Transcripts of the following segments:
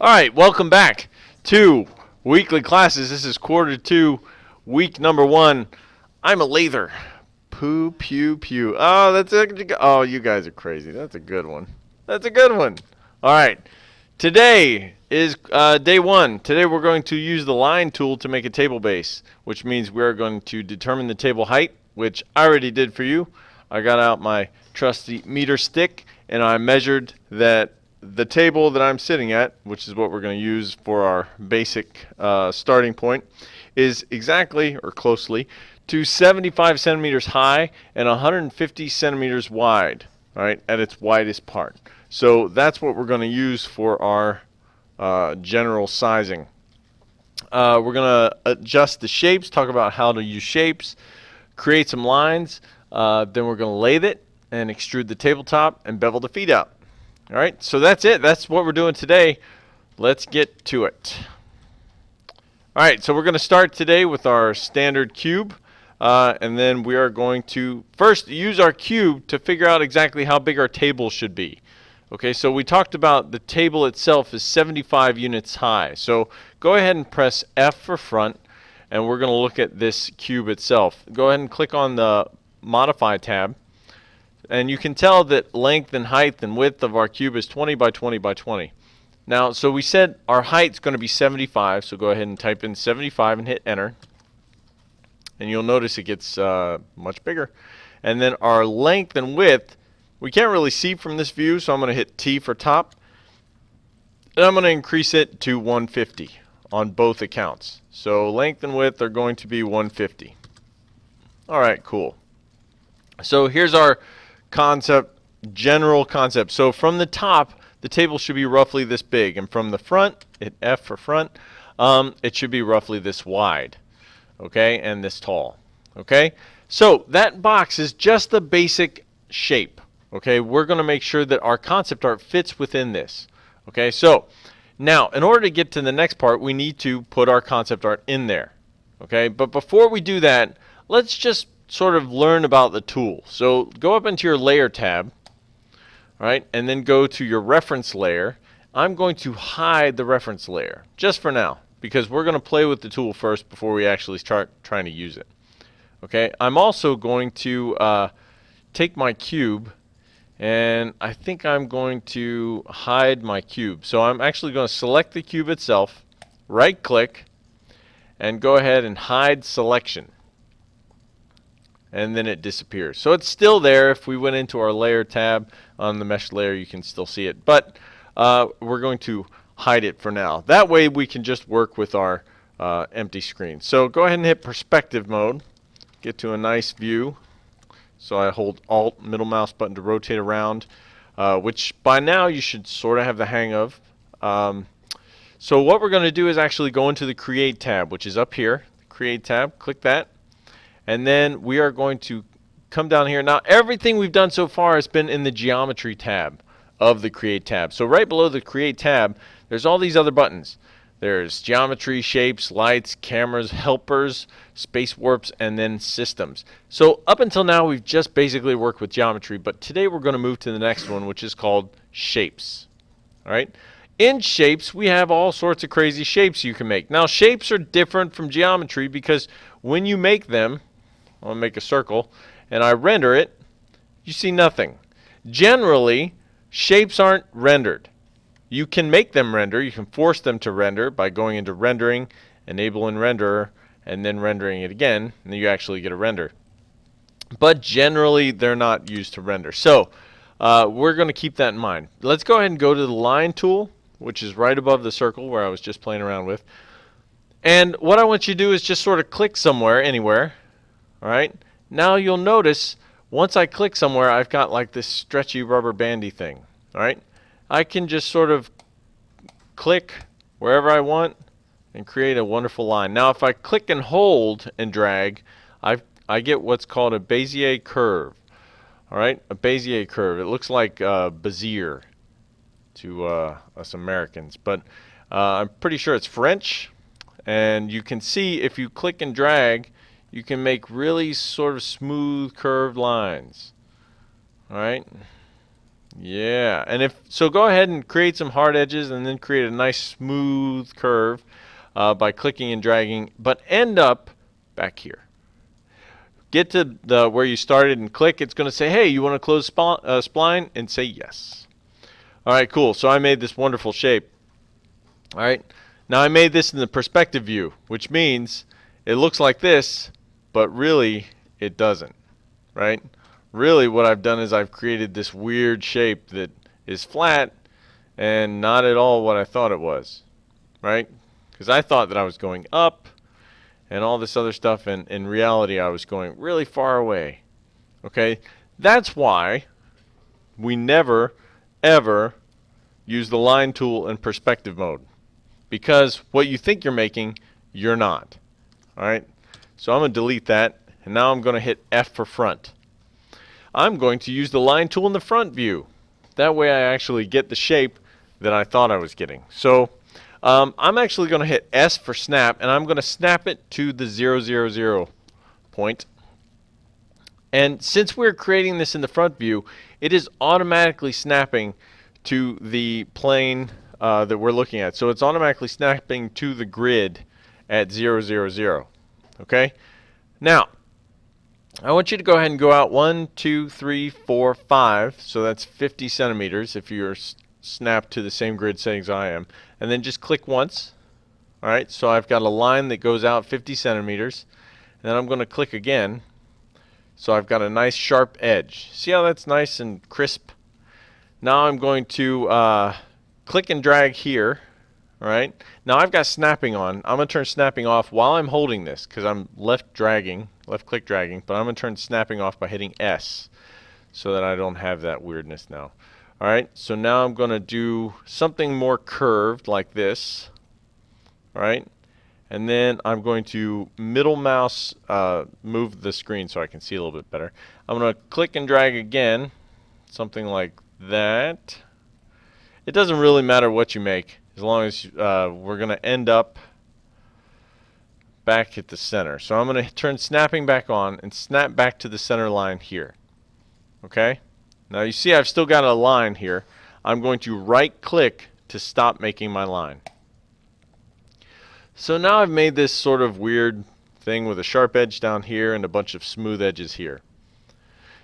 Alright, welcome back to weekly classes. This is quarter 2, week number 1. I'm a lather. Poo, pew, pew. Oh, oh, you guys are crazy. That's a good one. That's a good one. Alright, today is day 1. Today we're going to use the line tool to make a table base, which means we're going to determine the table height, which I already did for you. I got out my trusty meter stick and I measured that the table that I'm sitting at, which is what we're going to use for our basic starting point, is exactly or closely to 75 centimeters high and 150 centimeters wide, right, at its widest part. So that's what we're going to use for our general sizing. We're going to adjust the shapes, talk about how to use shapes, create some lines, then we're going to lathe it and extrude the tabletop and bevel the feet out. All right, so that's it. That's what we're doing today. Let's get to it. All right, so we're going to start today with our standard cube, and then we are going to first use our cube to figure out exactly how big our table should be. Okay, so we talked about the table itself is 75 units high. So go ahead and press F for front, and we're going to look at this cube itself. Go ahead and click on the Modify tab. And you can tell that length and height and width of our cube is 20 by 20 by 20. Now, so we said our height's going to be 75, so go ahead and type in 75 and hit enter. And you'll notice it gets much bigger. And then our length and width, we can't really see from this view, so I'm going to hit T for top. And I'm going to increase it to 150 on both accounts. So length and width are going to be 150. All right, cool. So here's our general concept. So from the top, the table should be roughly this big, and from the front, hit F for front, it should be roughly this wide, okay, and this tall, okay. So that box is just the basic shape, okay. We're going to make sure that our concept art fits within this, okay. So now, in order to get to the next part, we need to put our concept art in there, okay. But before we do that, let's just sort of learn about the tool. So go up into your layer tab, right, and then go to your reference layer. I'm going to hide the reference layer just for now because we're going to play with the tool first before we actually start trying to use it. Okay, I'm also going to take my cube, and I think I'm going to hide my cube. So I'm actually going to select the cube itself, right click, and go ahead and hide selection. And then it disappears. So it's still there. If we went into our layer tab on the mesh layer, you can still see it. But we're going to hide it for now. That way we can just work with our empty screen. So go ahead and hit perspective mode. Get to a nice view. So I hold Alt, middle mouse button to rotate around, which by now you should sort of have the hang of. So what we're going to do is actually go into the Create tab, which is up here. Create tab, click that. And then we are going to come down here. Now, everything we've done so far has been in the Geometry tab of the Create tab. So right below the Create tab, there's all these other buttons. There's Geometry, Shapes, Lights, Cameras, Helpers, Space Warps, and then Systems. So up until now, we've just basically worked with Geometry, but today we're going to move to the next one, which is called Shapes. All right? In Shapes, we have all sorts of crazy shapes you can make. Now, shapes are different from Geometry because when you make them, I'll make a circle, and I render it, you see nothing. Generally, shapes aren't rendered. You can make them render. You can force them to render by going into Rendering, Enable in Renderer, and then rendering it again, and then you actually get a render. But generally, they're not used to render. So we're going to keep that in mind. Let's go ahead and go to the Line tool, which is right above the circle where I was just playing around with. And what I want you to do is just sort of click somewhere, anywhere. All right. Now you'll notice once I click somewhere, I've got like this stretchy rubber bandy thing. All right. I can just sort of click wherever I want and create a wonderful line. Now, if I click and hold and drag, I get what's called a Bezier curve. All right. A Bezier curve. It looks like Bezier to us Americans, but I'm pretty sure it's French. And you can see if you click and drag, you can make really sort of smooth curved lines. All right. Yeah, and if so, go ahead and create some hard edges and then create a nice smooth curve by clicking and dragging, but end up back here. Get to the where you started and click. It's going to say, hey, you want to close spline? And say yes. All right, cool. So I made this wonderful shape. All right, now I made this in the perspective view, which means it looks like this, but really it doesn't, right? Really what I've done is I've created this weird shape that is flat and not at all what I thought it was, right? Because I thought that I was going up and all this other stuff, and in reality I was going really far away. Okay, that's why we never ever use the line tool in perspective mode, because what you think you're making, you're not. All right, so I'm going to delete that, and now I'm going to hit F for front. I'm going to use the line tool in the front view. That way I actually get the shape that I thought I was getting. So I'm actually going to hit S for snap, and I'm going to snap it to the 0, 0, 0 point. And since we're creating this in the front view, it is automatically snapping to the plane that we're looking at. So it's automatically snapping to the grid at 0, 0, 0. Okay? Now, I want you to go ahead and go out 1, 2, 3, 4, 5. So that's 50 centimeters if you're snapped to the same grid settings I am. And then just click once. All right, so I've got a line that goes out 50 centimeters. And then I'm going to click again. So I've got a nice sharp edge. See how that's nice and crisp? Now I'm going to click and drag here. All right. Now I've got snapping on. I'm going to turn snapping off while I'm holding this because I'm left click dragging, but I'm going to turn snapping off by hitting S so that I don't have that weirdness now. All right. So now I'm going to do something more curved like this. All right. And then I'm going to middle mouse move the screen so I can see a little bit better. I'm going to click and drag again, something like that. It doesn't really matter what you make, as long as we're going to end up back at the center. So I'm going to turn snapping back on and snap back to the center line here. Okay? Now you see I've still got a line here. I'm going to right click to stop making my line. So now I've made this sort of weird thing with a sharp edge down here and a bunch of smooth edges here.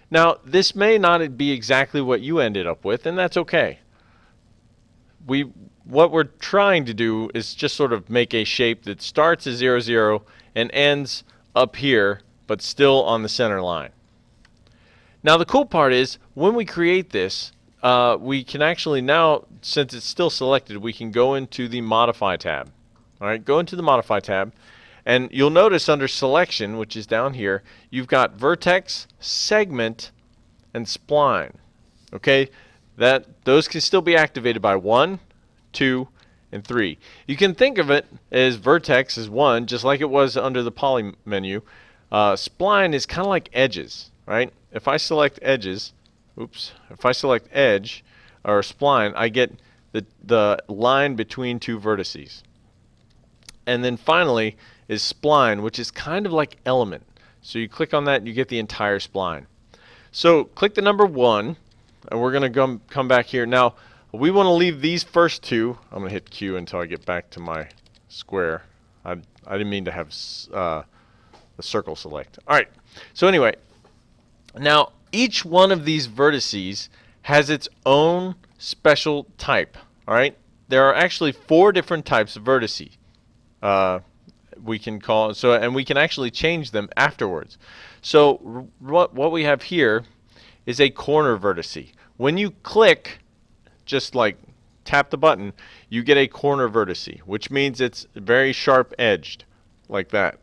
Now this may not be exactly what you ended up with, and that's okay. What we're trying to do is just sort of make a shape that starts at 0, 0 and ends up here, but still on the center line. Now the cool part is when we create this, we can actually now, since it's still selected, we can go into the Modify tab. All right, go into the Modify tab, and you'll notice under Selection, which is down here, you've got Vertex, Segment, and Spline. Okay, those can still be activated by 1, 2, and 3. You can think of it as Vertex as 1, just like it was under the Poly menu. Spline is kind of like edges, right? If I select edges, if I select edge or spline, I get the line between two vertices. And then finally is spline, which is kind of like element. So you click on that and you get the entire spline. So click the number 1, and we're going to come back here. Now, we want to leave these first two. I'm going to hit Q until I get back to my square. I didn't mean to have the circle select. All right. So anyway, now each one of these vertices has its own special type. All right. There are actually 4 different types of vertices. We can call and we can actually change them afterwards. So what we have here is a corner vertice. When you click, just like tap the button, you get a corner vertice, which means it's very sharp edged, like that.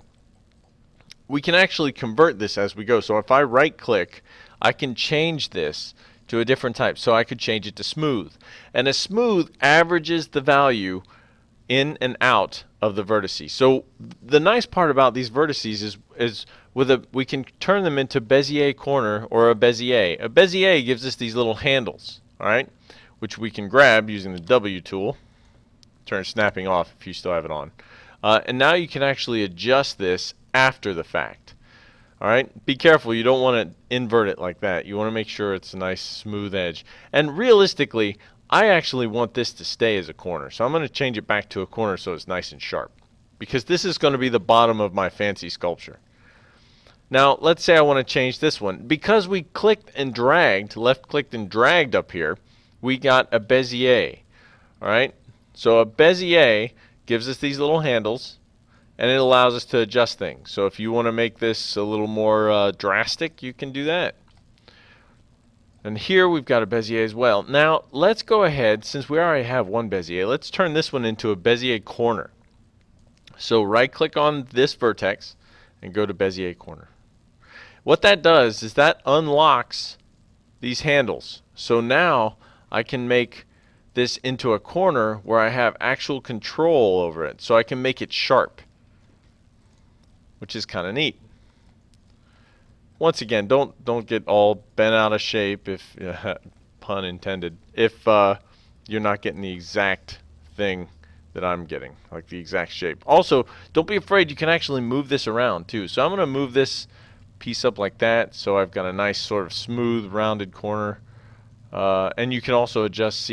We can actually convert this as we go. So if I right click, I can change this to a different type. So I could change it to smooth. And a smooth averages the value in and out of the vertices. So the nice part about these vertices is we can turn them into Bezier corner or a Bezier. A Bezier gives us these little handles, all right, which we can grab using the W tool. Turn snapping off if you still have it on. And now you can actually adjust this after the fact. All right, be careful. You don't want to invert it like that. You want to make sure it's a nice smooth edge. And realistically, I actually want this to stay as a corner. So I'm going to change it back to a corner so it's nice and sharp, because this is going to be the bottom of my fancy sculpture. Now, let's say I want to change this one. Because we clicked and dragged, left-clicked and dragged up here, we got a Bezier. All right, so a Bezier gives us these little handles, and it allows us to adjust things. So if you want to make this a little more drastic, you can do that. And here we've got a Bezier as well. Now, let's go ahead, since we already have one Bezier, let's turn this one into a Bezier corner. So right-click on this vertex and go to Bezier corner. What that does is that unlocks these handles. So now I can make this into a corner where I have actual control over it. So I can make it sharp, which is kind of neat. Once again, don't get all bent out of shape, if pun intended, if you're not getting the exact thing that I'm getting, like the exact shape. Also, don't be afraid, you can actually move this around too. So I'm going to move this piece up like that, so I've got a nice sort of smooth rounded corner. And you can also just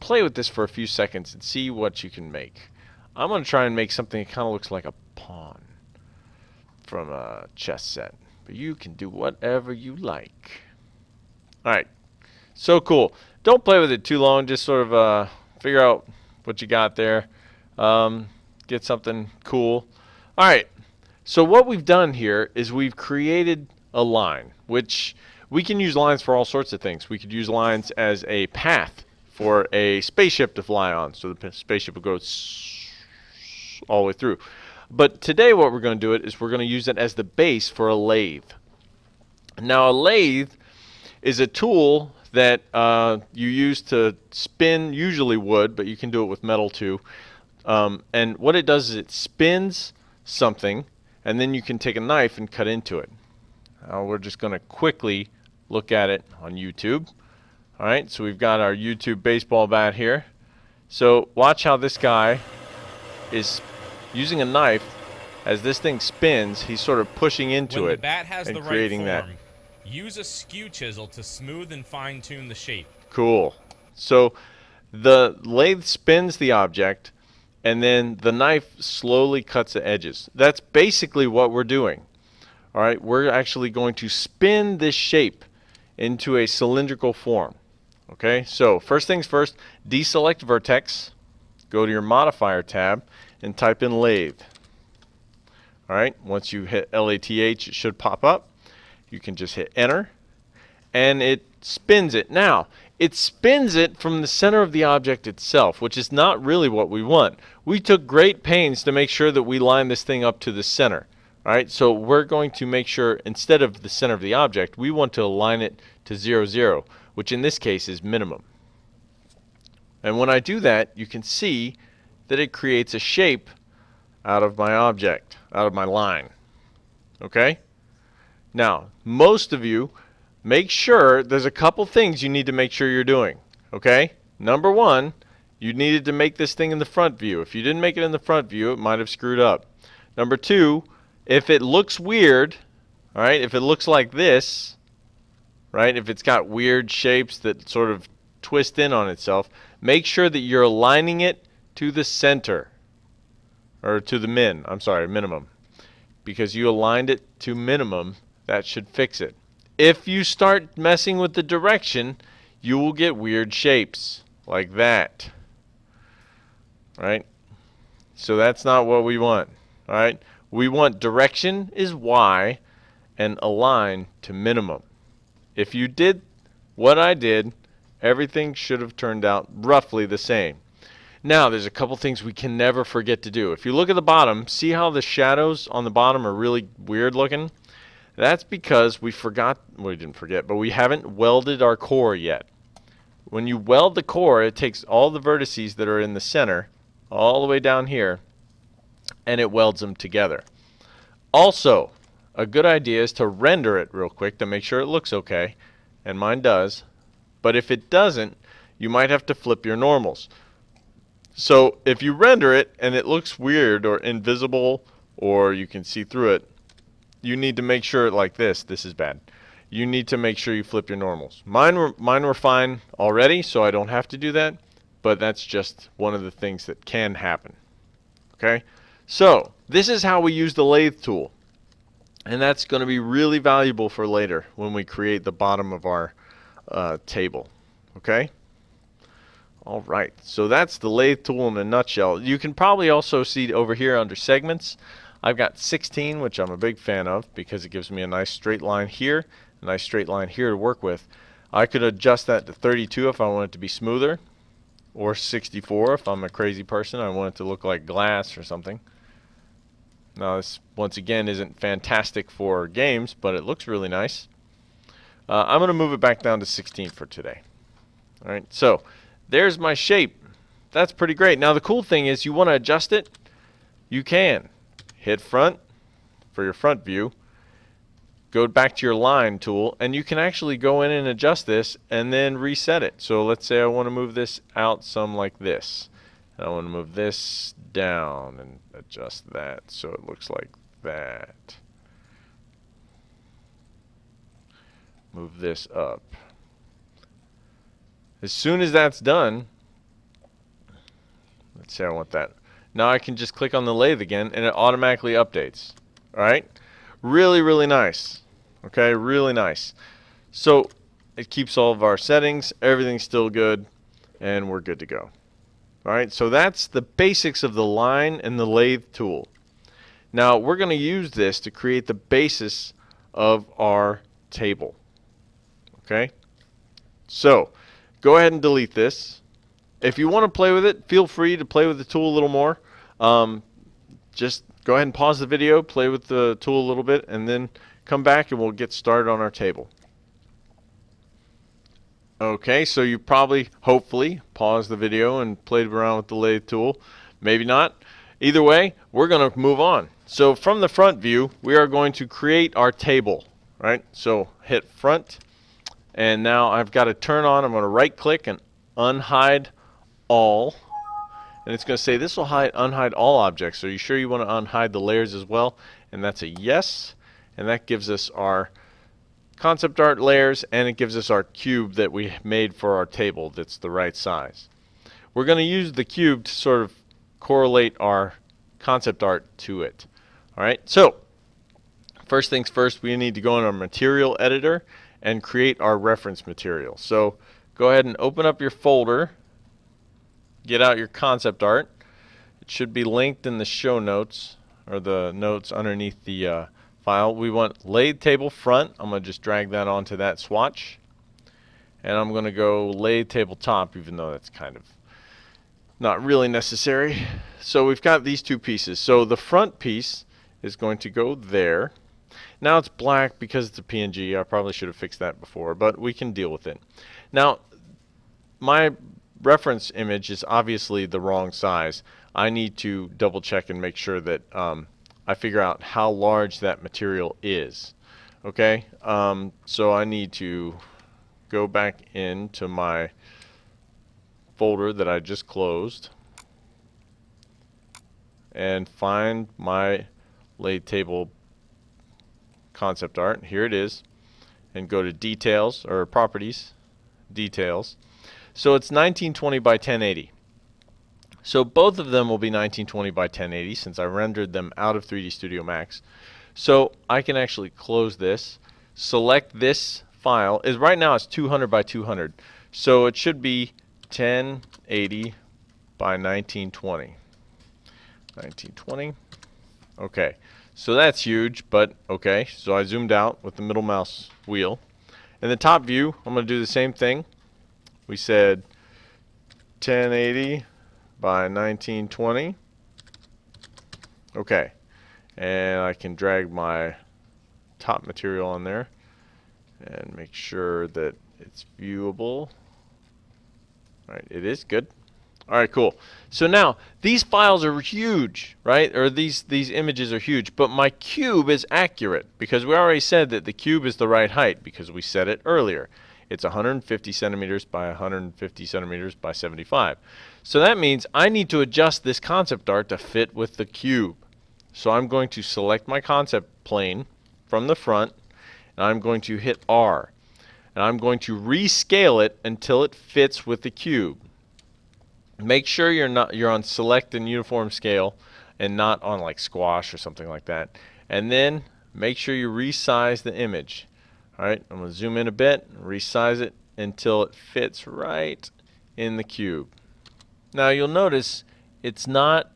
play with this for a few seconds and see what you can make. I'm going to try and make something that kind of looks like a pawn from a chess set. But you can do whatever you like. Alright, so cool. Don't play with it too long, just sort of figure out what you got there. Get something cool. Alright, so what we've done here is we've created a line, which we can use lines for all sorts of things. We could use lines as a path for a spaceship to fly on, so the spaceship will go all the way through. But today what we're going to do is we're going to use it as the base for a lathe. Now a lathe is a tool that you use to spin usually wood, but you can do it with metal too. And what it does is it spins something, and then you can take a knife and cut into it. Now we're just going to quickly look at it on YouTube. Alright, so we've got our YouTube baseball bat here. So watch how this guy is using a knife. As this thing spins, he's sort of pushing into it and creating that. Use a skew chisel to smooth and fine-tune the shape. Cool. So the lathe spins the object, and then the knife slowly cuts the edges. That's basically what we're doing. All right, we're actually going to spin this shape into a cylindrical form. Okay, so first things first, deselect vertex, go to your modifier tab, and type in lathe. All right, once you hit LATH, it should pop up. You can just hit enter, and it spins it. Now, it spins it from the center of the object itself, which is not really what we want. We took great pains to make sure that we line this thing up to the center. All right, so we're going to make sure instead of the center of the object, we want to align it to 0, 0, which in this case is minimum. And when I do that, you can see that it creates a shape out of my object, out of my line. Okay? Now, most of you, make sure there's a couple things you need to make sure you're doing. Okay? Number one, you needed to make this thing in the front view. If you didn't make it in the front view, it might have screwed up. Number two, if it looks weird, all right, if it looks like this, right, if it's got weird shapes that sort of twist in on itself, make sure that you're aligning it to the center. Or to the minimum. Because you aligned it to minimum, that should fix it. If you start messing with the direction, you will get weird shapes like that. Right? So that's not what we want. Alright? We want direction is Y and align to minimum. If you did what I did, everything should have turned out roughly the same. Now, there's a couple things we can never forget to do. If you look at the bottom, see how the shadows on the bottom are really weird looking? That's because we didn't forget, but we haven't welded our core yet. When you weld the core, it takes all the vertices that are in the center, all the way down here, and it welds them together. Also, a good idea is to render it real quick to make sure it looks okay, and mine does. But if it doesn't, you might have to flip your normals. So if you render it and it looks weird or invisible or you can see through it, you need to make sure like this. This is bad. You need to make sure you flip your normals. Mine were fine already, so I don't have to do that. But that's just one of the things that can happen. Okay? So, this is how we use the lathe tool. And that's going to be really valuable for later when we create the bottom of our table. Okay? Alright, so that's the lathe tool in a nutshell. You can probably also see over here under segments, I've got 16, which I'm a big fan of because it gives me a nice straight line here, a nice straight line here to work with. I could adjust that to 32 if I want it to be smoother, or 64 if I'm a crazy person. I want it to look like glass or something. Now this, once again, isn't fantastic for games, but it looks really nice. I'm going to move it back down to 16 for today. Alright, so there's my shape. That's pretty great. Now the cool thing is you want to adjust it, you can. Hit front for your front view. Go back to your line tool and you can actually go in and adjust this and then reset it. So let's say I want to move this out some like this. And I want to move this down and adjust that so it looks like that. Move this up. As soon as that's done, let's say I want that. Now I can just click on the lathe again and it automatically updates. Alright? Really, really nice. Okay, really nice. So it keeps all of our settings, everything's still good, and we're good to go. Alright, so that's the basics of the line and the lathe tool. Now we're going to use this to create the basis of our table. Okay? So go ahead and delete this. If you want to play with it, feel free to play with the tool a little more. Just go ahead and pause the video, play with the tool a little bit, and then come back and we'll get started on our table. Okay, so you probably, hopefully, paused the video and played around with the lathe tool. Maybe not. Either way, we're going to move on. So from the front view, we are going to create our table. Right? So hit front. And now I've got to turn on, I'm going to right click and unhide all. And it's going to say this will unhide all objects. So are you sure you want to unhide the layers as well? And that's a yes. And that gives us our concept art layers and it gives us our cube that we made for our table that's the right size. We're going to use the cube to sort of correlate our concept art to it. Alright, so first things first, we need to go in our material editor and create our reference material. So go ahead and open up your folder, get out your concept art. It should be linked in the show notes or the notes underneath the file. We want lathe table front. I'm going to just drag that onto that swatch. And I'm going to go lathe table top, even though that's kind of not really necessary. So we've got these two pieces. So the front piece is going to go there. Now it's black because it's a PNG. I probably should have fixed that before, but we can deal with it. Now, my reference image is obviously the wrong size. I need to double check and make sure that I figure out how large that material is. Okay, so I need to go back into my folder that I just closed and find my lathe table concept art. Here it is, and go to details or properties, details. So it's 1920 by 1080. So both of them will be 1920 by 1080 since I rendered them out of 3D Studio Max. So I can actually close this, select this file. Right now it's 200 by 200. So it should be 1080 by 1920. 1920. Okay. So that's huge, but okay. So I zoomed out with the middle mouse wheel. In the top view, I'm going to do the same thing. We said 1080 by 1920. Okay. And I can drag my top material on there and make sure that it's viewable. Alright, it is good. Alright, cool. So now, these files are huge, right? Or these images are huge, but my cube is accurate because we already said that the cube is the right height because we said it earlier. It's 150 centimeters by 150 centimeters by 75. So that means I need to adjust this concept art to fit with the cube. So I'm going to select my concept plane, from the front, and I'm going to hit R. And I'm going to rescale it until it fits with the cube. Make sure you're on select and uniform scale and not on like squash or something like that. And then make sure you resize the image. Alright, I'm going to zoom in a bit, resize it until it fits right in the cube. Now you'll notice it's not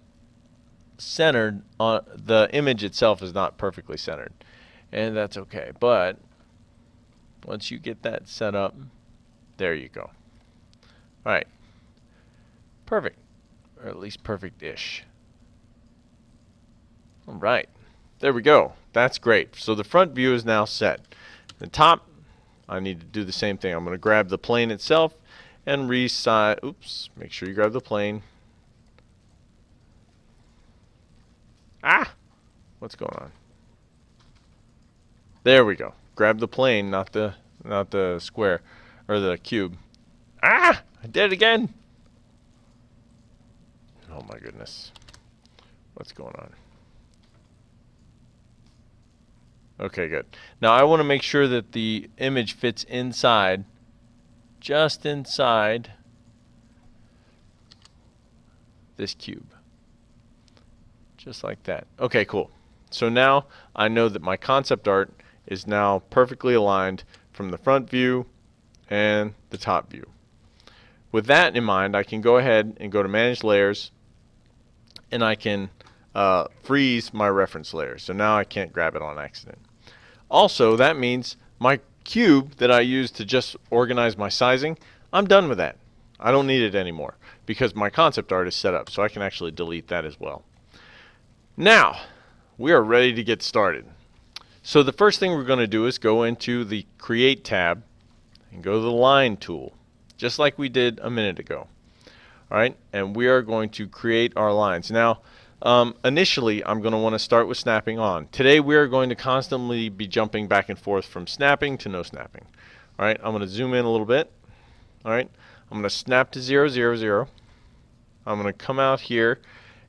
centered on the image itself is not perfectly centered. And that's okay. But once you get that set up, there you go. Alright. Perfect. Or at least perfect-ish. Alright. There we go. That's great. So the front view is now set. The top, I need to do the same thing. I'm going to grab the plane itself and resize. Oops. Make sure you grab the plane. Ah! What's going on? There we go. Grab the plane, not the square or the cube. Ah! I did it again. Oh my goodness. What's going on? Okay, good. Now I want to make sure that the image fits inside, just inside this cube. Just like that. Okay, cool. So now I know that my concept art is now perfectly aligned from the front view and the top view. With that in mind, I can go ahead and go to Manage Layers, and I can freeze my reference layer. So now I can't grab it on accident. Also, that means my cube that I used to just organize my sizing, I'm done with that. I don't need it anymore because my concept art is set up, so I can actually delete that as well. Now, we are ready to get started. So the first thing we're going to do is go into the Create tab and go to the Line tool, just like we did a minute ago. Alright, and we are going to create our lines. Now, initially, I'm going to want to start with snapping on. Today, we are going to constantly be jumping back and forth from snapping to no snapping. Alright, I'm going to zoom in a little bit. Alright, I'm going to snap to 0, 0, 0. I'm going to come out here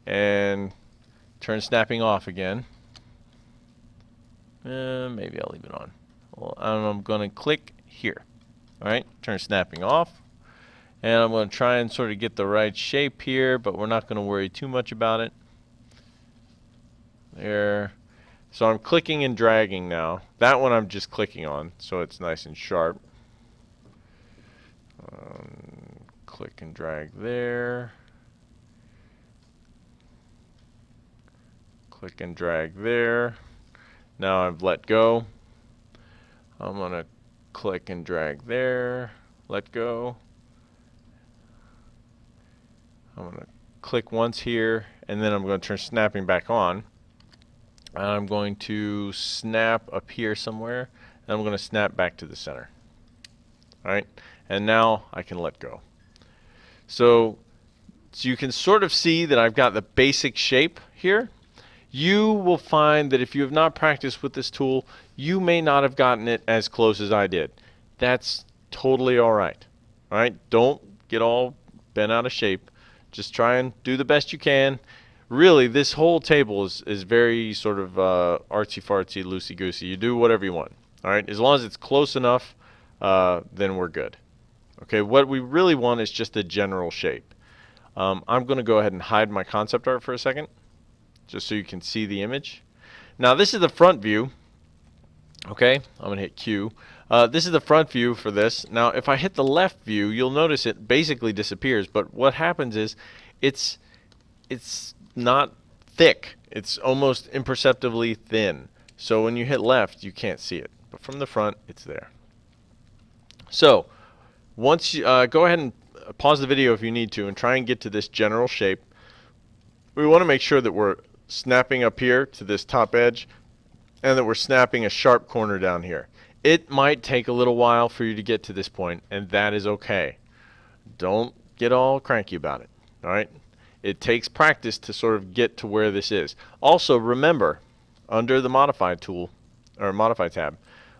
and turn snapping off again. Maybe I'll leave it on. Well, I'm going to click here. Alright, turn snapping off. And I'm going to try and sort of get the right shape here, but we're not going to worry too much about it. There. So I'm clicking and dragging now. That one I'm just clicking on, so it's nice and sharp. Click and drag there. Click and drag there. Now I've let go. I'm going to click and drag there. Let go. I'm going to click once here, and then I'm going to turn snapping back on. And I'm going to snap up here somewhere, and I'm going to snap back to the center. Alright, and now I can let go. So you can sort of see that I've got the basic shape here. You will find that if you have not practiced with this tool, you may not have gotten it as close as I did. That's totally alright. Alright, don't get all bent out of shape. Just try and do the best you can. Really, this whole table is very sort of artsy-fartsy, loosey-goosey. You do whatever you want. Alright, as long as it's close enough, then we're good. Okay, what we really want is just a general shape. I'm going to go ahead and hide my concept art for a second, just so you can see the image. Now, this is the front view. Okay, I'm going to hit Q. This is the front view for this. Now, if I hit the left view, you'll notice it basically disappears. But what happens is it's not thick. It's almost imperceptibly thin. So when you hit left, you can't see it. But from the front, it's there. So once you go ahead and pause the video if you need to and try and get to this general shape. We want to make sure that we're snapping up here to this top edge and that we're snapping a sharp corner down here. It might take a little while for you to get to this point, and that is okay. Don't get all cranky about it. Alright? It takes practice to sort of get to where this is. Also, remember, under the Modify tool, or Modify tab,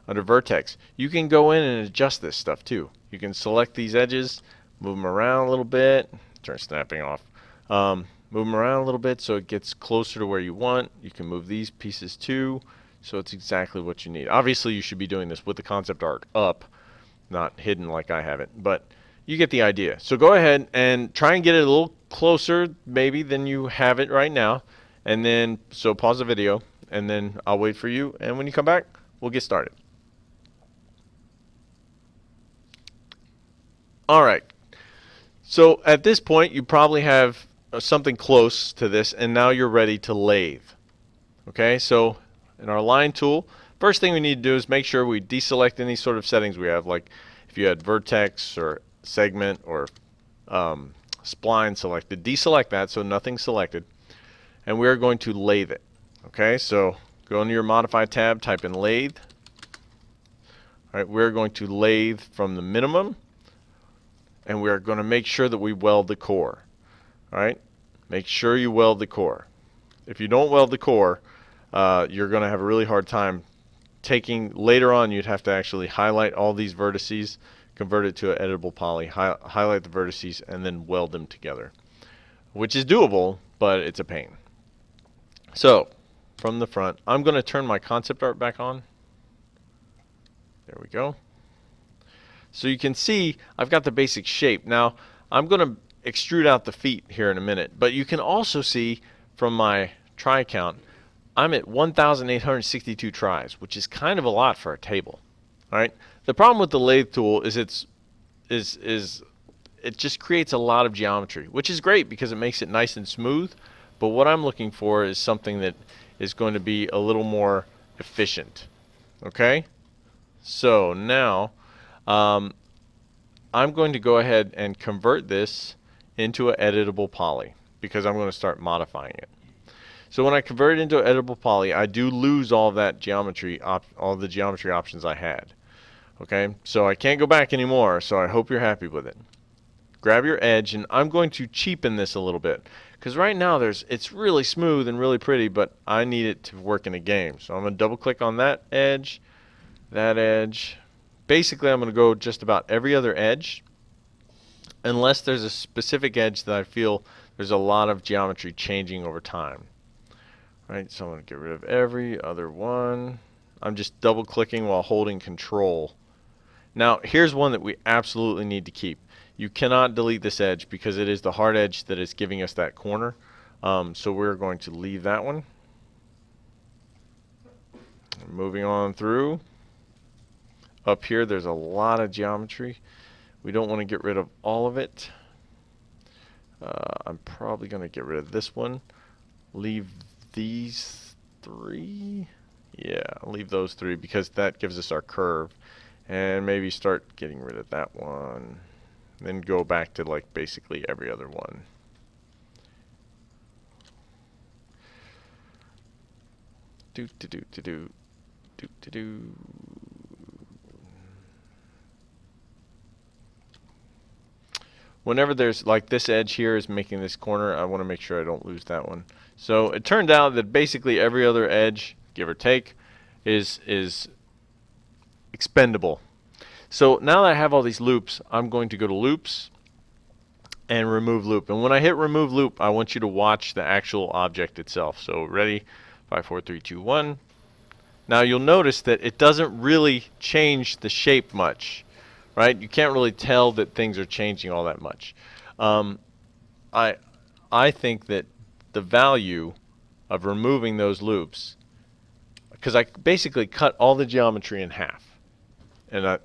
under Vertex, you can go in and adjust this stuff too. You can select these edges, move them around a little bit, turn snapping off, move them around a little bit so it gets closer to where you want. You can move these pieces too. So it's exactly what you need. Obviously, you should be doing this with the concept art up, not hidden like I have it, but you get the idea. So go ahead and try and get it a little closer maybe than you have it right now. And then, so pause the video, and then I'll wait for you. And when you come back, we'll get started. All right. So at this point, you probably have something close to this, and now you're ready to lathe. Okay, so in our line tool, first thing we need to do is make sure we deselect any sort of settings we have, like if you had vertex or segment or spline selected, deselect that so nothing's selected, and we're going to lathe it. Okay, so go into your modify tab, type in lathe. All right, we're going to lathe from the minimum, and we're going to make sure that we weld the core. All right, make sure you weld the core. If you don't weld the core, you're going to have a really hard time later on you'd have to actually highlight all these vertices, convert it to an editable poly, highlight the vertices, and then weld them together, which is doable, but it's a pain. So from the front, I'm going to turn my concept art back on. There we go. So you can see I've got the basic shape. Now I'm going to extrude out the feet here in a minute, but you can also see from my try count, I'm at 1,862 tries, which is kind of a lot for a table. All right. The problem with the lathe tool is it just creates a lot of geometry, which is great because it makes it nice and smooth. But what I'm looking for is something that is going to be a little more efficient. Okay. So now I'm going to go ahead and convert this into an editable poly because I'm going to start modifying it. So when I convert it into an editable poly, I do lose all that geometry, all the geometry options I had. Okay, so I can't go back anymore, so I hope you're happy with it. Grab your edge, and I'm going to cheapen this a little bit because right now it's really smooth and really pretty, but I need it to work in a game. So I'm going to double click on that edge. Basically, I'm going to go just about every other edge unless there's a specific edge that I feel there's a lot of geometry changing over time. Right, so I'm going to get rid of every other one. I'm just double clicking while holding control. Now here's one that we absolutely need to keep. You cannot delete this edge because it is the hard edge that is giving us that corner. So we're going to leave that one. Moving on through. Up here there's a lot of geometry. We don't want to get rid of all of it. I'm probably going to get rid of this one. Leave these three. Yeah, I'll leave those three because that gives us our curve. And maybe start getting rid of that one. Then go back to like basically every other one. Whenever there's like this edge here is making this corner, I want to make sure I don't lose that one. So it turned out that basically every other edge, give or take, is expendable. So now that I have all these loops, I'm going to go to loops and remove loop. And when I hit remove loop, I want you to watch the actual object itself. So ready, 5, 4, 3, 2, 1. Now you'll notice that it doesn't really change the shape much, right? You can't really tell that things are changing all that much. I think that the value of removing those loops, because I basically cut all the geometry in half, and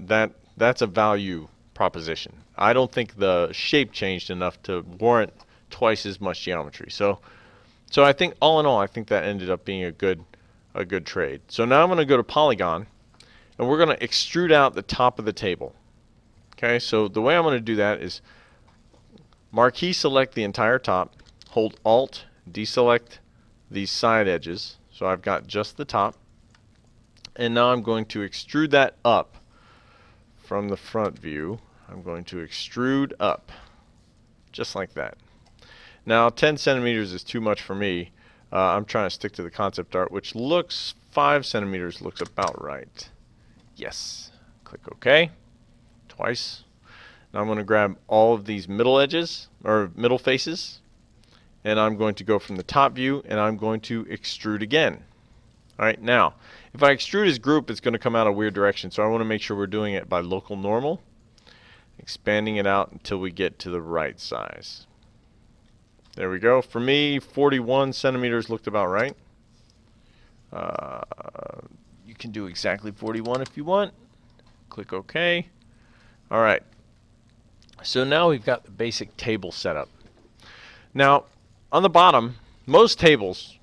that's a value proposition. I don't think the shape changed enough to warrant twice as much geometry. So I think all in all, I think that ended up being a good trade. So now I'm going to go to polygon, and we're going to extrude out the top of the table. Okay, so the way I'm going to do that is marquee select the entire top, hold Alt, deselect these side edges. So I've got just the top. And now I'm going to extrude that up from the front view. I'm going to extrude up, just like that. Now 10 centimeters is too much for me. I'm trying to stick to the concept art, which looks 5 centimeters looks about right. Yes. Click OK. Twice. Now I'm going to grab all of these middle edges, or middle faces, and I'm going to go from the top view, and I'm going to extrude again. Alright, now, if I extrude as group, it's going to come out a weird direction, so I want to make sure we're doing it by local normal, expanding it out until we get to the right size. There we go. For me, 41 centimeters looked about right. You can do exactly 41 if you want. Click OK. Alright, so now we've got the basic table set up. Now, on the bottom, most tables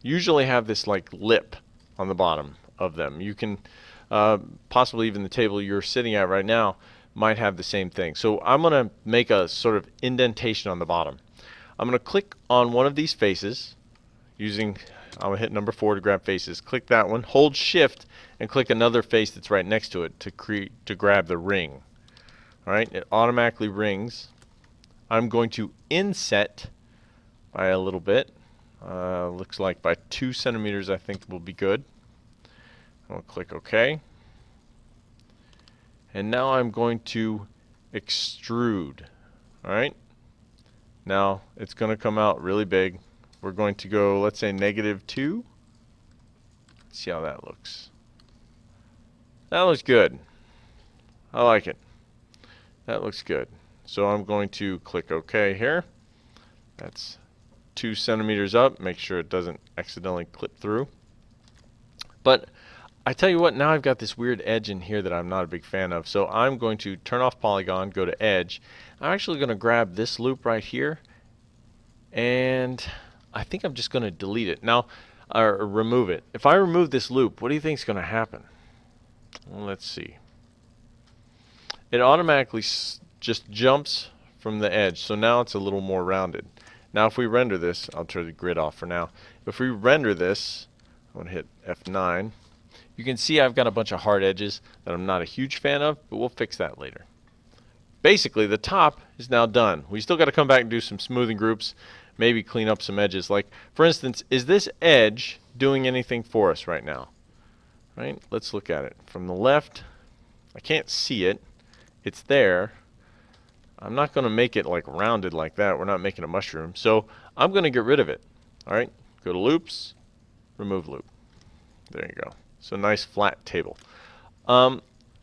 usually have this like lip on the bottom of them. You can possibly even the table you're sitting at right now might have the same thing. So I'm going to make a sort of indentation on the bottom. I'm going to click on one of these faces using, I'm going to hit number 4 to grab faces. Click that one, hold shift and click another face that's right next to it to grab the ring. Alright, it automatically rings. I'm going to inset by a little bit. Looks like by 2 centimeters I think will be good. I'll click OK. And now I'm going to extrude. Alright. Now it's going to come out really big. We're going to go, let's say, -2. Let's see how that looks. That looks good. I like it. That looks good. So I'm going to click OK here. That's 2 centimeters up. Make sure it doesn't accidentally clip through. But I tell you what, now I've got this weird edge in here that I'm not a big fan of. So I'm going to turn off polygon, go to edge. I'm actually going to grab this loop right here, and I think I'm just going to delete it. Now, or remove it. If I remove this loop, what do you think is going to happen? Well, let's see. It automatically just jumps from the edge. So now it's a little more rounded. Now if we render this, I'll turn the grid off for now. If we render this, I'm going to hit F9. You can see I've got a bunch of hard edges that I'm not a huge fan of, but we'll fix that later. Basically, the top is now done. We still got to come back and do some smoothing groups, maybe clean up some edges. Like, for instance, is this edge doing anything for us right now? Right? Let's look at it. From the left, I can't see it. It's there. I'm not going to make it like rounded like that. We're not making a mushroom. So I'm going to get rid of it. All right, go to loops, remove loop. There you go. So nice flat table. I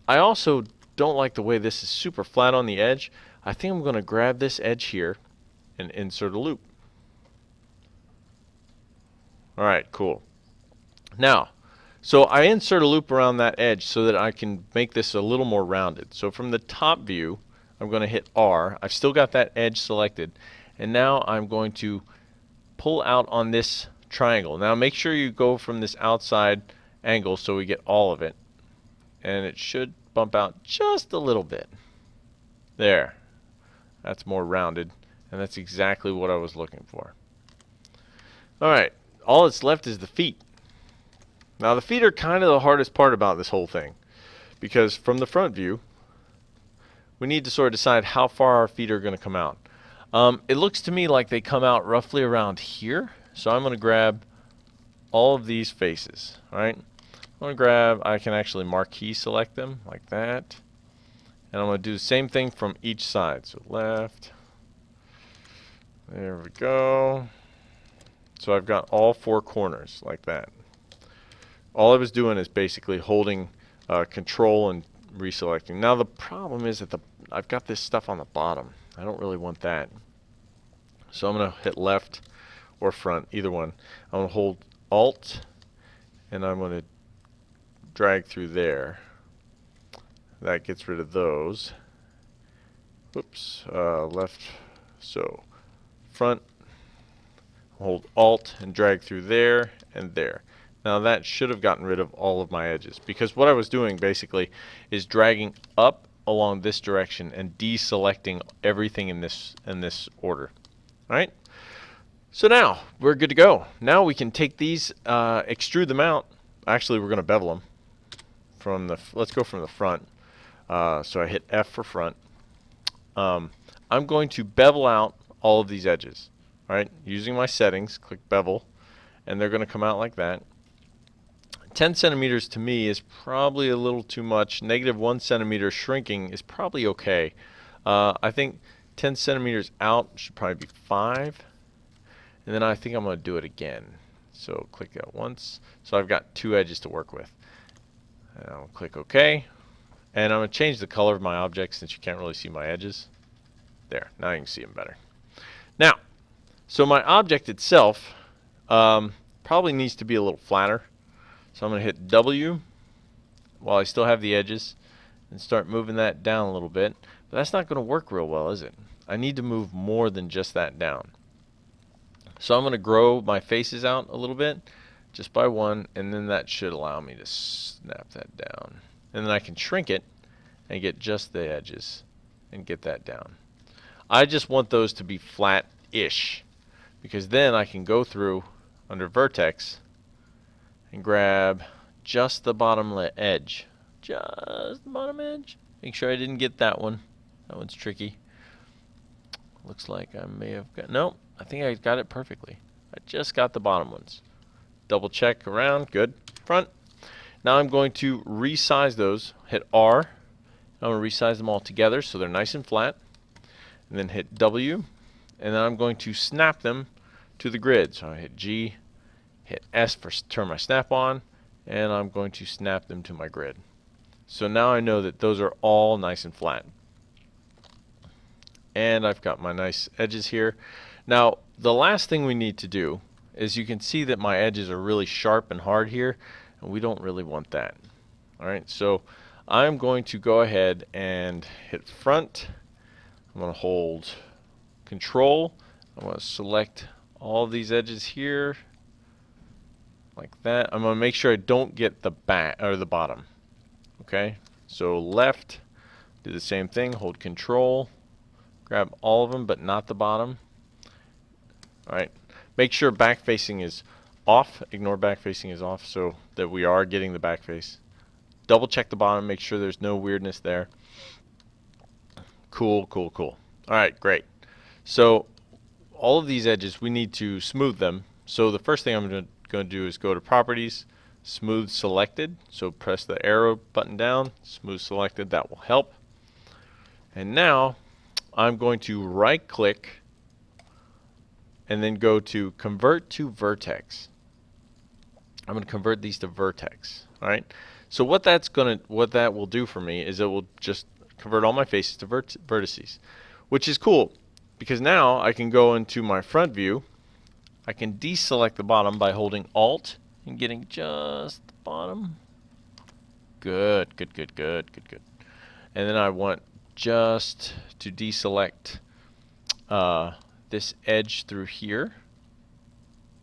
also don't like the way this is super flat on the edge. I think I'm going to grab this edge here and insert a loop. All right, cool. Now, so I insert a loop around that edge so that I can make this a little more rounded. So from the top view, I'm going to hit R. I've still got that edge selected. And now I'm going to pull out on this triangle. Now make sure you go from this outside angle so we get all of it. And it should bump out just a little bit. There. That's more rounded. And that's exactly what I was looking for. Alright. All that's left is the feet. Now the feet are kind of the hardest part about this whole thing. Because from the front view, we need to sort of decide how far our feet are going to come out. It looks to me like they come out roughly around here. So I'm going to grab all of these faces. Alright. I'm going to grab, I can actually marquee select them like that. And I'm going to do the same thing from each side. So left. There we go. So I've got all 4 corners like that. All I was doing is basically holding control and reselecting. Now the problem is that I've got this stuff on the bottom. I don't really want that. So I'm going to hit left or front, either one. I'm going to hold Alt and I'm going to drag through there. That gets rid of those. Whoops, left. So front, hold Alt and drag through there and there. Now that should have gotten rid of all of my edges, because what I was doing basically is dragging up along this direction and deselecting everything in this order. All right. So now we're good to go. Now we can take these, extrude them out. Actually, we're going to bevel them from the. Let's go from the front. So I hit F for front. I'm going to bevel out all of these edges. All right. Using my settings, click bevel, and they're going to come out like that. 10 centimeters to me is probably a little too much. -1 centimeter shrinking is probably okay. I think 10 centimeters out should probably be 5. And then I think I'm going to do it again. So click that once. So I've got 2 edges to work with. And I'll click OK. And I'm going to change the color of my object since you can't really see my edges. There, now you can see them better. Now, so my object itself probably needs to be a little flatter. So I'm going to hit W while I still have the edges and start moving that down a little bit. But that's not going to work real well, is it? I need to move more than just that down. So I'm going to grow my faces out a little bit, just by 1, and then that should allow me to snap that down. And then I can shrink it and get just the edges and get that down. I just want those to be flat-ish, because then I can go through under vertex and grab just the bottom edge. Just the bottom edge. Make sure I didn't get that one. That one's tricky. Looks like I may have got... No, I think I got it perfectly. I just got the bottom ones. Double check around. Good. Front. Now I'm going to resize those. Hit R. I'm going to resize them all together so they're nice and flat. And then hit W. And then I'm going to snap them to the grid. So I hit G. Hit S for turn my snap on. And I'm going to snap them to my grid. So now I know that those are all nice and flat. And I've got my nice edges here. Now, the last thing we need to do is you can see that my edges are really sharp and hard here, and we don't really want that. Alright, so I'm going to go ahead and hit front. I'm going to hold Control. I'm going to select all these edges here, like that. I'm going to make sure I don't get the back or the bottom. Okay, so left, do the same thing, hold Control. Grab all of them, but not the bottom. Alright. Make sure back facing is off. Ignore back facing is off so that we are getting the back face. Double check the bottom. Make sure there's no weirdness there. Cool, cool, cool. Alright, great. So all of these edges, we need to smooth them. So the first thing I'm going to do is go to Properties, Smooth Selected. So press the arrow button down, Smooth Selected. That will help. And now I'm going to right click and then go to Convert to Vertex. I'm going to convert these to vertex. Alright. So what that will do for me is it will just convert all my faces to vertices. Which is cool, because now I can go into my front view. I can deselect the bottom by holding Alt and getting just the bottom. Good, good, good, good, good, good. And then I want just to deselect this edge through here,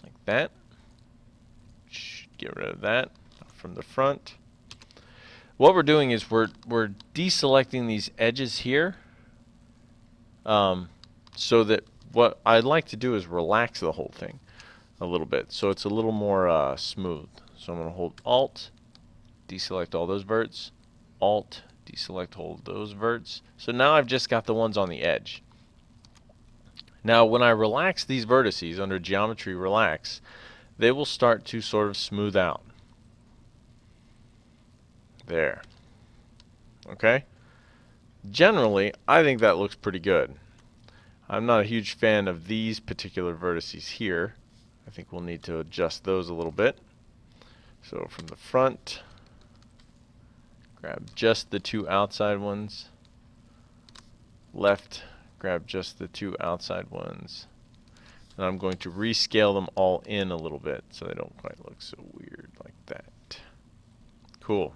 like that. Get rid of that from the front. What we're doing is we're deselecting these edges here, so that what I'd like to do is relax the whole thing a little bit, so it's a little more smooth. So I'm going to hold Alt, deselect all those verts, Alt, deselect all those verts. So now I've just got the ones on the edge. Now when I relax these vertices under Geometry Relax, they will start to sort of smooth out. There. Okay? Generally, I think that looks pretty good. I'm not a huge fan of these particular vertices here. I think we'll need to adjust those a little bit. So from the front, grab just the 2 outside ones. Left, grab just the 2 outside ones. And I'm going to rescale them all in a little bit so they don't quite look so weird like that. Cool.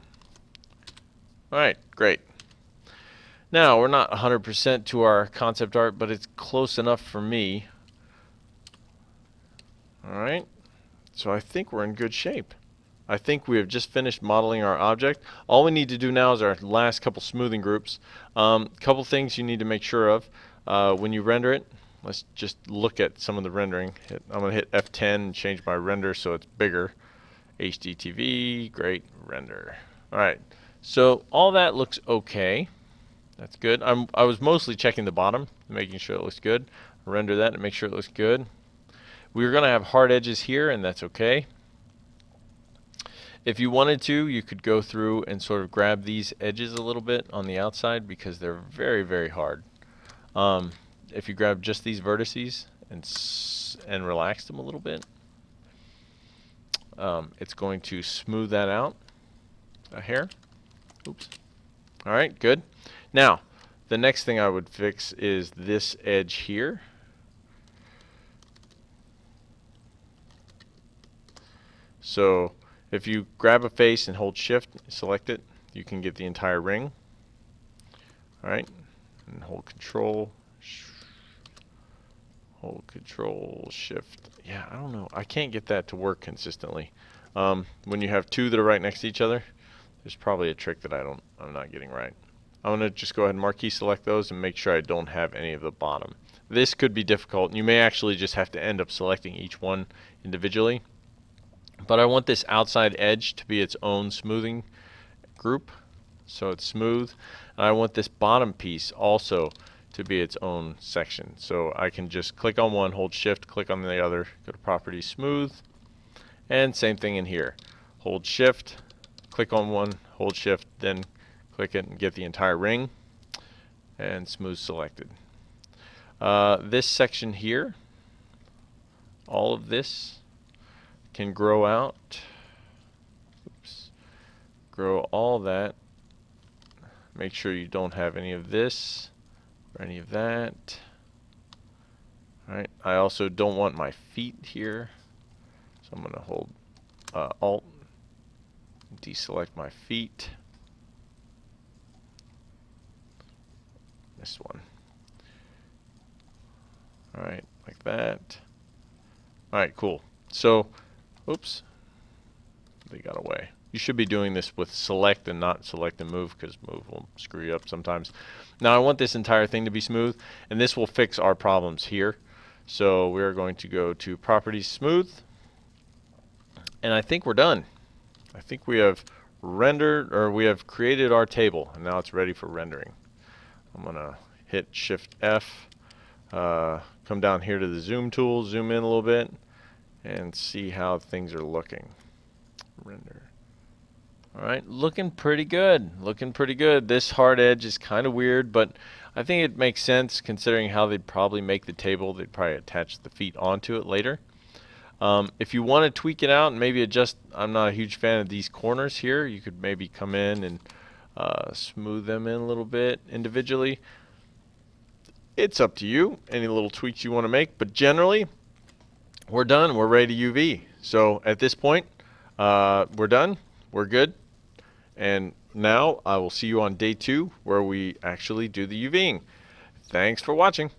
Alright, great. Now, we're not 100% to our concept art, but it's close enough for me. Alright, so I think we're in good shape. I think we have just finished modeling our object. All we need to do now is our last couple smoothing groups. Couple things you need to make sure of when you render it. Let's just look at some of the rendering. I'm going to hit F10 and change my render so it's bigger. HDTV, great, render. Alright, so all that looks okay. That's good. I was mostly checking the bottom, making sure it looks good. Render that and make sure it looks good. We're going to have hard edges here, and that's okay. If you wanted to, you could go through and sort of grab these edges a little bit on the outside because they're very, very hard. If you grab just these vertices and relax them a little bit, it's going to smooth that out a hair. Oops. All right, good. Now, the next thing I would fix is this edge here. So if you grab a face and hold shift, select it, you can get the entire ring. All right, and hold control shift. Yeah, I don't know, I can't get that to work consistently. When you have two that are right next to each other, there's probably a trick that I'm not getting right. I'm going to just go ahead and marquee select those and make sure I don't have any of the bottom. This could be difficult, and you may actually just have to end up selecting each one individually. But I want this outside edge to be its own smoothing group, so it's smooth. And I want this bottom piece also to be its own section. So I can just click on one, hold shift, click on the other, go to properties, smooth, and same thing in here. Hold shift, click on one, hold shift, then click it and get the entire ring, and smooth selected. This section here, all of this can grow out. Oops. Grow all that. Make sure you don't have any of this or any of that. Alright, I also don't want my feet here, so I'm going to hold Alt, deselect my feet. This one. Alright, like that. Alright, cool. So, oops, they got away. You should be doing this with select and not select and move, because move will screw you up sometimes. Now I want this entire thing to be smooth, and this will fix our problems here. So we're going to go to properties, smooth, and I think we're done. I think we have rendered, or we have created our table, and now it's ready for rendering. I'm gonna hit Shift F, come down here to the zoom tool, zoom in a little bit, and see how things are looking. Render. Alright, looking pretty good. Looking pretty good. This hard edge is kind of weird, but I think it makes sense considering how they'd probably make the table. They'd probably attach the feet onto it later. If you want to tweak it out and maybe adjust, I'm not a huge fan of these corners here. You could maybe come in and smooth them in a little bit individually. It's up to you, any little tweaks you want to make, but generally, we're done. We're ready to UV. So at this point, we're done. We're good. And now I will see you on day 2 where we actually do the UVing. Thanks for watching.